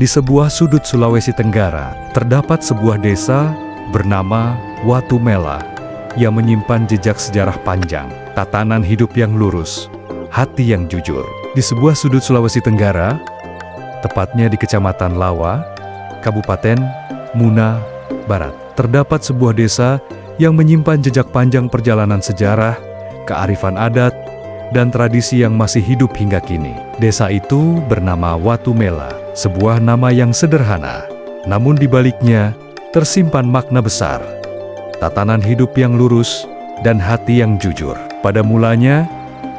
Di sebuah sudut Sulawesi Tenggara, terdapat sebuah desa bernama Watumela yang menyimpan jejak sejarah panjang, tatanan hidup yang lurus, hati yang jujur. Di sebuah sudut Sulawesi Tenggara, tepatnya di Kecamatan Lawa, Kabupaten Muna Barat, terdapat sebuah desa yang menyimpan jejak panjang perjalanan sejarah, kearifan adat, dan tradisi yang masih hidup hingga kini. Desa itu bernama Watumela, sebuah nama yang sederhana, namun di baliknya tersimpan makna besar, tatanan hidup yang lurus, dan hati yang jujur. Pada mulanya,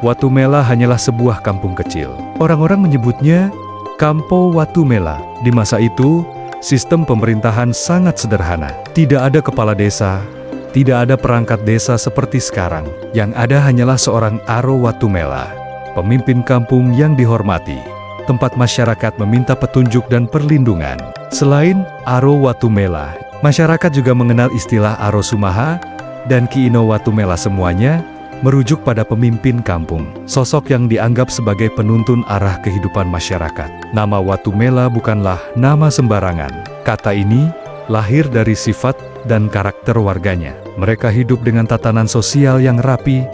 Watumela hanyalah sebuah kampung kecil. Orang-orang menyebutnya Kampo Watumela. Di masa itu, sistem pemerintahan sangat sederhana. Tidak ada kepala desa, tidak ada perangkat desa seperti sekarang. Yang ada hanyalah seorang Aro Watumela, pemimpin kampung yang dihormati, tempat masyarakat meminta petunjuk dan perlindungan. Selain Aro Watumela, masyarakat juga mengenal istilah Aro Sumaha dan Kiino Watumela, semuanya merujuk pada pemimpin kampung, sosok yang dianggap sebagai penuntun arah kehidupan masyarakat. Nama Watumela bukanlah nama sembarangan. Kata ini lahir dari sifat dan karakter warganya. Mereka hidup dengan tatanan sosial yang rapi,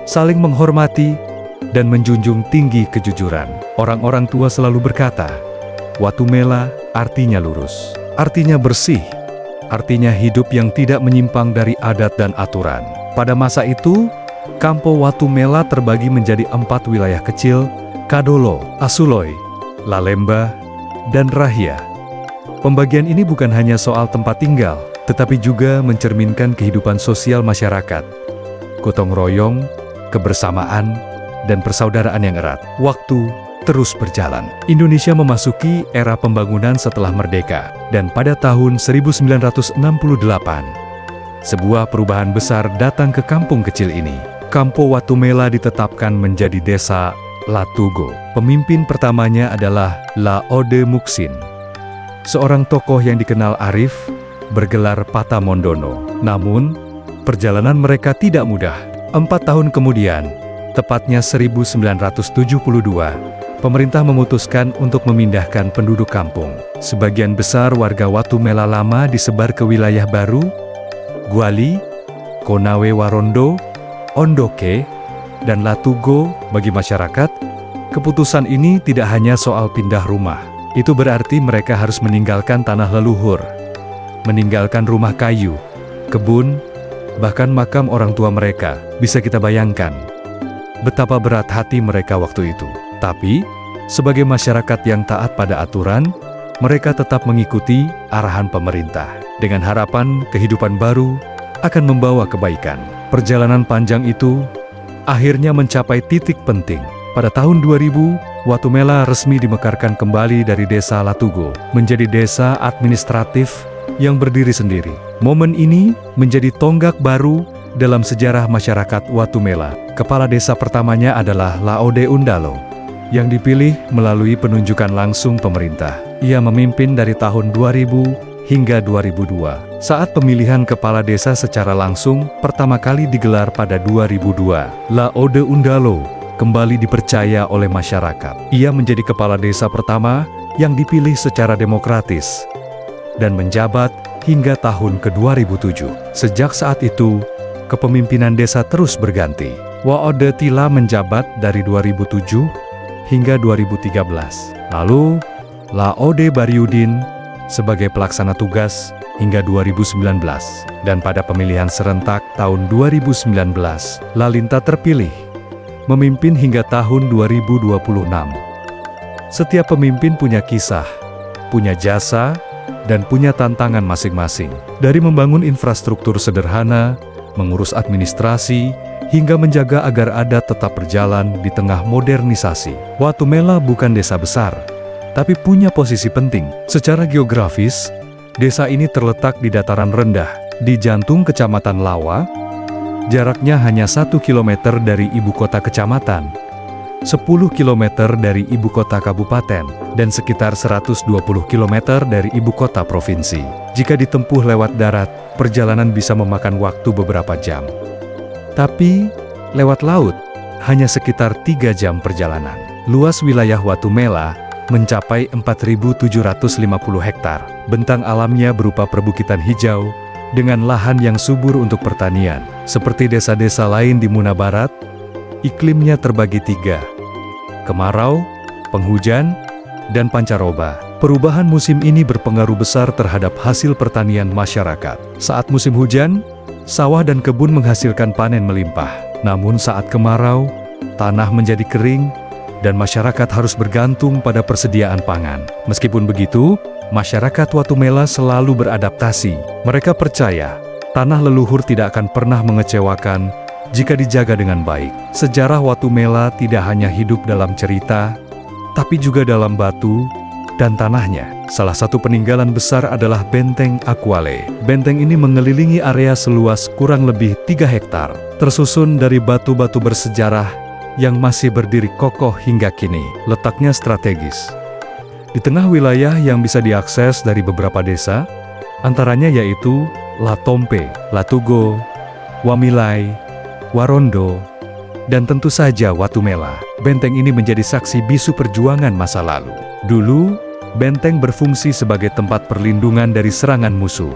saling menghormati, dan menjunjung tinggi kejujuran. Orang-orang tua selalu berkata, Watumela artinya lurus, artinya bersih, artinya hidup yang tidak menyimpang dari adat dan aturan. Pada masa itu, Kampo Watumela terbagi menjadi 4 wilayah kecil: Kadolo, Asuloi, Lalemba, dan Rahia. Pembagian ini bukan hanya soal tempat tinggal, tetapi juga mencerminkan kehidupan sosial masyarakat, gotong royong, kebersamaan, dan persaudaraan yang erat. Waktu terus berjalan. Indonesia memasuki era pembangunan setelah merdeka, dan pada tahun 1968, sebuah perubahan besar datang ke kampung kecil ini. Kampo Watumela ditetapkan menjadi desa Latugo. Pemimpin pertamanya adalah Laode Muksin, seorang tokoh yang dikenal arif, bergelar Patamondono. Namun, perjalanan mereka tidak mudah. 4 tahun kemudian, tepatnya 1972, pemerintah memutuskan untuk memindahkan penduduk kampung. Sebagian besar warga Watumela lama disebar ke wilayah baru, Guali, Konawe Warondo, Ondoke, dan Latugo. Bagi masyarakat, keputusan ini tidak hanya soal pindah rumah. Itu berarti mereka harus meninggalkan tanah leluhur, meninggalkan rumah kayu, kebun, bahkan makam orang tua mereka. Bisa kita bayangkan betapa berat hati mereka waktu itu. Tapi, sebagai masyarakat yang taat pada aturan, mereka tetap mengikuti arahan pemerintah, dengan harapan kehidupan baru akan membawa kebaikan. Perjalanan panjang itu akhirnya mencapai titik penting. Pada tahun 2000, Watumela resmi dimekarkan kembali dari desa Latugo menjadi desa administratif yang berdiri sendiri. Momen ini menjadi tonggak baru dalam sejarah masyarakat Watumela. Kepala desa pertamanya adalah Laode Undalo, yang dipilih melalui penunjukan langsung pemerintah. Ia memimpin dari tahun 2000 hingga 2002. Saat pemilihan kepala desa secara langsung pertama kali digelar pada 2002, Laode Undalo kembali dipercaya oleh masyarakat. Ia menjadi kepala desa pertama yang dipilih secara demokratis dan menjabat hingga tahun ke-2007. Sejak saat itu, kepemimpinan desa terus berganti. Waode Tila menjabat dari 2007 hingga 2013. Lalu, Laode Baryudin sebagai pelaksana tugas hingga 2019. Dan pada pemilihan serentak tahun 2019, Lalinta terpilih memimpin hingga tahun 2026. Setiap pemimpin punya kisah, punya jasa, dan punya tantangan masing-masing. Dari membangun infrastruktur sederhana, mengurus administrasi, hingga menjaga agar adat tetap berjalan di tengah modernisasi. Watumela bukan desa besar, tapi punya posisi penting. Secara geografis, desa ini terletak di dataran rendah, di jantung Kecamatan Lawa. Jaraknya hanya 1 km dari ibu kota kecamatan, 10 km dari ibu kota kabupaten, dan sekitar 120 km dari ibu kota provinsi. Jika ditempuh lewat darat, perjalanan bisa memakan waktu beberapa jam. Tapi, lewat laut, hanya sekitar 3 jam perjalanan. Luas wilayah Watumela mencapai 4.750 hektar. Bentang alamnya berupa perbukitan hijau dengan lahan yang subur untuk pertanian. Seperti desa-desa lain di Muna Barat, iklimnya terbagi tiga: kemarau, penghujan, dan pancaroba. Perubahan musim ini berpengaruh besar terhadap hasil pertanian masyarakat. Saat musim hujan, sawah dan kebun menghasilkan panen melimpah. Namun saat kemarau, tanah menjadi kering, dan masyarakat harus bergantung pada persediaan pangan. Meskipun begitu, masyarakat Watumela selalu beradaptasi. Mereka percaya, tanah leluhur tidak akan pernah mengecewakan jika dijaga dengan baik. Sejarah Watumela tidak hanya hidup dalam cerita, tapi juga dalam batu dan tanahnya. Salah satu peninggalan besar adalah Benteng Akuale. Benteng ini mengelilingi area seluas kurang lebih 3 hektar, tersusun dari batu-batu bersejarah yang masih berdiri kokoh hingga kini. Letaknya strategis di tengah wilayah yang bisa diakses dari beberapa desa, antaranya yaitu Latompe, Latugo, Wamilai, Warondo, dan tentu saja Watumela. Benteng ini menjadi saksi bisu perjuangan masa lalu. Dulu, benteng berfungsi sebagai tempat perlindungan dari serangan musuh,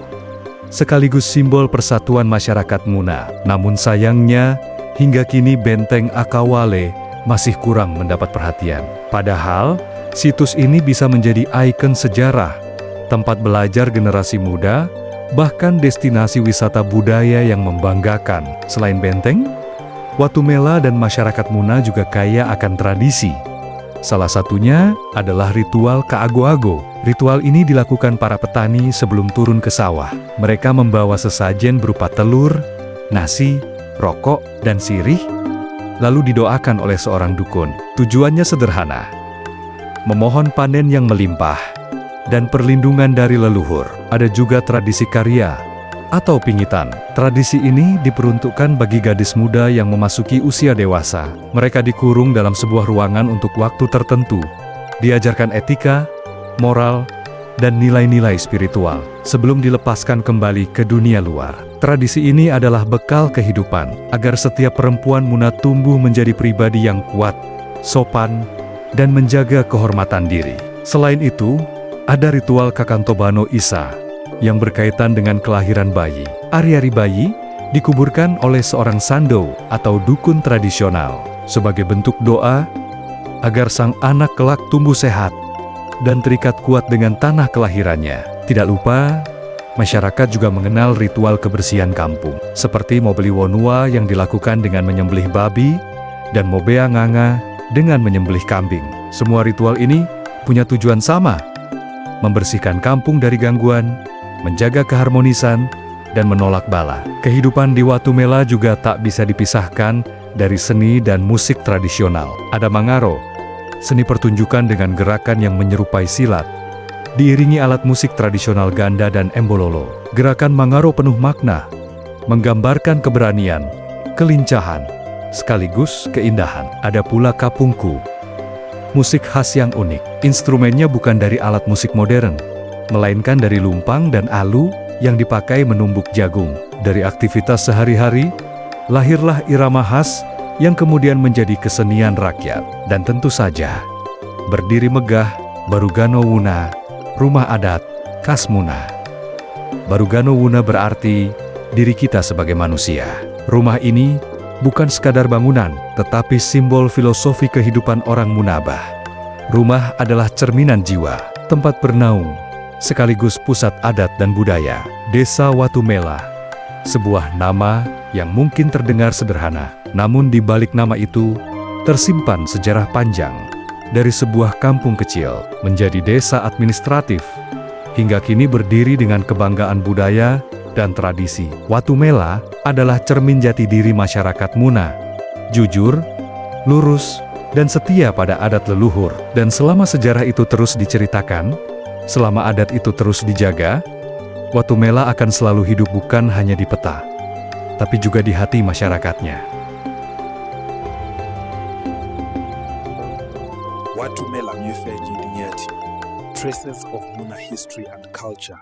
sekaligus simbol persatuan masyarakat Muna. Namun sayangnya, hingga kini Benteng Akawale masih kurang mendapat perhatian. Padahal, situs ini bisa menjadi ikon sejarah, tempat belajar generasi muda, bahkan destinasi wisata budaya yang membanggakan. Selain benteng, Watumela dan masyarakat Muna juga kaya akan tradisi. Salah satunya adalah ritual Kaago-ago. Ritual ini dilakukan para petani sebelum turun ke sawah. Mereka membawa sesajen berupa telur, nasi, rokok, dan sirih, lalu didoakan oleh seorang dukun. Tujuannya sederhana: memohon panen yang melimpah dan perlindungan dari leluhur. Ada juga tradisi karya atau pingitan. Tradisi ini diperuntukkan bagi gadis muda yang memasuki usia dewasa. Mereka dikurung dalam sebuah ruangan untuk waktu tertentu. Diajarkan etika, moral, dan nilai-nilai spiritual sebelum dilepaskan kembali ke dunia luar. Tradisi ini adalah bekal kehidupan agar setiap perempuan Muna tumbuh menjadi pribadi yang kuat, sopan, dan menjaga kehormatan diri. Selain itu, ada ritual Kakantobano Isa yang berkaitan dengan kelahiran bayi. Ari-ari bayi dikuburkan oleh seorang sando atau dukun tradisional sebagai bentuk doa agar sang anak kelak tumbuh sehat dan terikat kuat dengan tanah kelahirannya. Tidak lupa, masyarakat juga mengenal ritual kebersihan kampung, seperti Mobeli Wonua yang dilakukan dengan menyembelih babi dan Mobea Nganga dengan menyembelih kambing. Semua ritual ini punya tujuan sama: membersihkan kampung dari gangguan, menjaga keharmonisan, dan menolak bala. Kehidupan di Watumela juga tak bisa dipisahkan dari seni dan musik tradisional. Ada mangaro, seni pertunjukan dengan gerakan yang menyerupai silat, diiringi alat musik tradisional ganda dan embololo. Gerakan mangaro penuh makna, menggambarkan keberanian, kelincahan, sekaligus keindahan. Ada pula kapungku, musik khas yang unik. Instrumennya bukan dari alat musik modern, melainkan dari lumpang dan alu yang dipakai menumbuk jagung. Dari aktivitas sehari-hari, lahirlah irama khas yang kemudian menjadi kesenian rakyat. Dan tentu saja, berdiri megah, Barugano Wuna, rumah adat khas Muna. Barugano Wuna berarti diri kita sebagai manusia. Rumah ini bukan sekadar bangunan, tetapi simbol filosofi kehidupan orang Munabah. Rumah adalah cerminan jiwa, tempat bernaung, sekaligus pusat adat dan budaya. Desa Watumela, sebuah nama yang mungkin terdengar sederhana, namun di balik nama itu tersimpan sejarah panjang. Dari sebuah kampung kecil menjadi desa administratif, hingga kini berdiri dengan kebanggaan budaya dan tradisi. Watumela adalah cermin jati diri masyarakat Muna, jujur, lurus, dan setia pada adat leluhur. Dan selama sejarah itu terus diceritakan, selama adat itu terus dijaga, Watumela akan selalu hidup bukan hanya di peta, tapi juga di hati masyarakatnya. Watumela Mufeji Dinyati, Traces of Muna History and Culture.